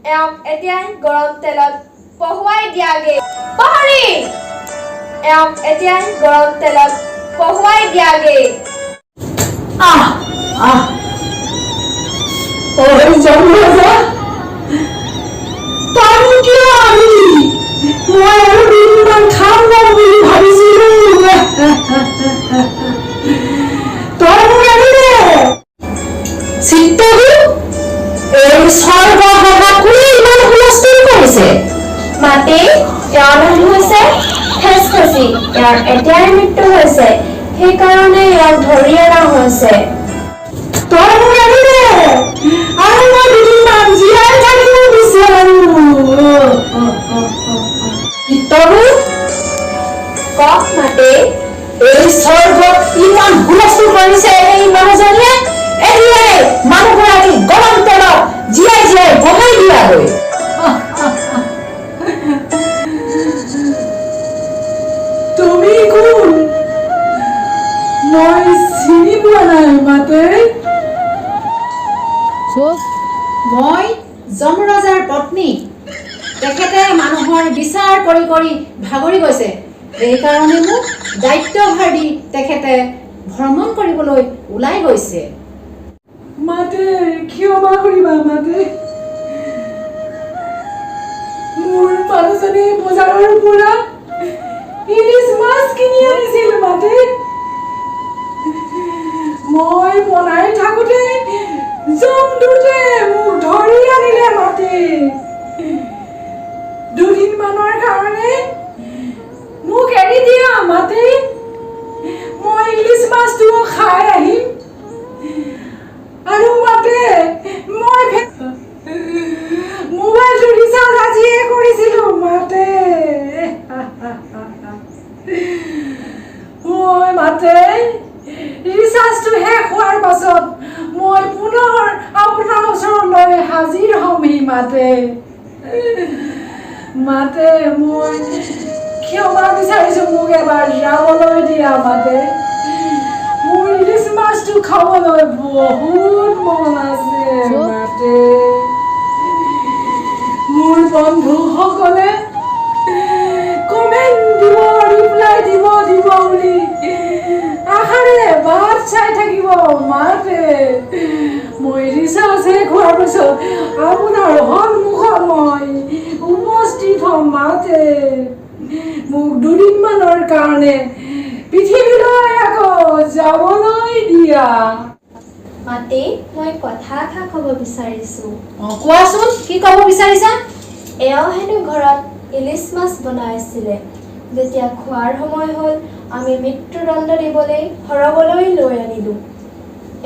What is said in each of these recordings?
এওঁক এতিয়া গৰম তেলত পহুৱাই দিয়াগে। প্ৰহৰী এওঁক এতিয়া গৰম তেলত পহুৱাই দিয়াগে। ওই জমৰাজা তানি কিয় আহিলি মই আৰু দুদিনমান খাম না বুলি ভাবিছিলো তই মোক আনিলে চিত্তগু এই স্বৰ্গ সভা কোনে ইমান হুলস্থুল কৰিছে মাতে এওঁৰ নাম হৈছে হেচখচি। এওঁৰ এতিয়াই মৃত্যু হৈছে, সেইকাৰণে এওঁক ধৰি অনা হৈছে। তই মোক আনিলে আৰু মই দুদিনমান জীয়াই থাকিব বিচাৰো চিত্তগু কওক মাতে। এই স্বৰ্গত ইমান হুলস্থুল কৰিছে এই মানুহজনীয়ে এতিয়াই মানুহগৰাকী গৰম তেলত জীয়াই জীয়াই বহাই দিয়াগৈ তুমি কোন মই চিনি পোৱা নাই মাতে মই যমৰাজাৰ পত্নী। তেখেতে মানুহৰ বিচাৰ কৰি কৰি ভাগৰি গৈছে, সেইকাৰণে মোক দায়িত্বভাৰ দি তেখেতে ভ্ৰমণ কৰিবলৈ ওলাই গৈছে। মাতে ক্ষমা কৰিবা মাতে মোৰ মানুহজনী বজাৰৰ পৰা ইলিচ মাছ কিনি আনিছিল মাতে মই বনাই থাকোতে জমদূতে মোক ধৰি আনিলে মাতে দুদিনমানৰ কাৰণে মোক এৰি দিয়া মাতে মই ইলিচ মাছটো খাই আহিম আৰু মাতে মই মোবাইলটো ৰিচাৰ্জ আজিয়ে কৰিছিলো মাতে মই মাতে ৰিচাৰ্জটো শেষ হোৱাৰ পাছত মই পুনৰ আপোনাৰ ওচৰলৈ হাজিৰ হ'মহি মাতে মাতে মই ক্ষমা বিচাৰিছো মোক এবাৰ যাবলৈ দিয়া মাতে মোৰ ইলিচ মাছটো খাবলৈ বহুত মন আছে মাতে মোৰ বন্ধুসকলে কমেণ্ট দিব ৰিপ্লাই দিব বুলি আশাৰে বাট চাই থাকিব মাতে মই ৰিচাৰ্জ শেষ হোৱাৰ পিছত আপোনাৰ সন্মুখত মই উপস্থিত হ'ম মাতে মোক দুদিনমানৰ কাৰণে পৃথিৱীলৈ আকৌ যাবলৈ দিয়া মাতে মই কথা এষাৰ ক'ব বিচাৰিছো। কোৱাচোন, কি ক'ব বিচাৰিছা? এওঁ হেনো ঘৰত ইলিচ মাছ বনাইছিলে। যেতিয়া খোৱাৰ সময় হ'ল আমি মৃত্যুদণ্ড দিবলৈ সৰবলৈ লৈ আনিলোঁ।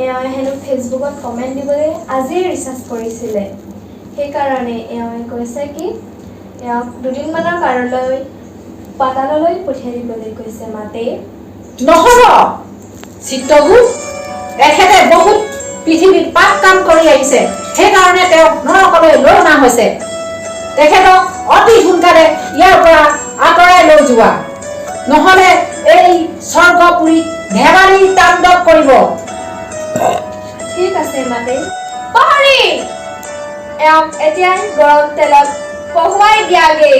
এওঁ হেনো ফেচবুকত কমেণ্ট দিবলৈ আজিয়ে ৰিচাৰ্জ কৰিছিলে, সেইকাৰণে এওঁ কৈছে কি এওঁক দুদিনমানৰ কাৰণলৈ পাতাললৈ পঠিয়াই দিবলৈ কৈছে মাতে। নহ'ব চিত্তগু এখেতে বহুত পৃথিৱীত পাপ কাম কৰি আহিছে, সেইকাৰণে তেওঁক নৰকলৈ লৈ অনা হৈছে। তেখেতক অতি সোনকালে ইয়াৰ পৰা আঁতৰাই লৈ যোৱা, নহ'লে এই স্বৰ্গপুৰীত ধেমালি তাণ্ডৱ কৰিব। ঠিক আছে মাতে। প্ৰহৰী এওঁক এতিয়া গৰম তেলত পহুৱাই দিয়াগে।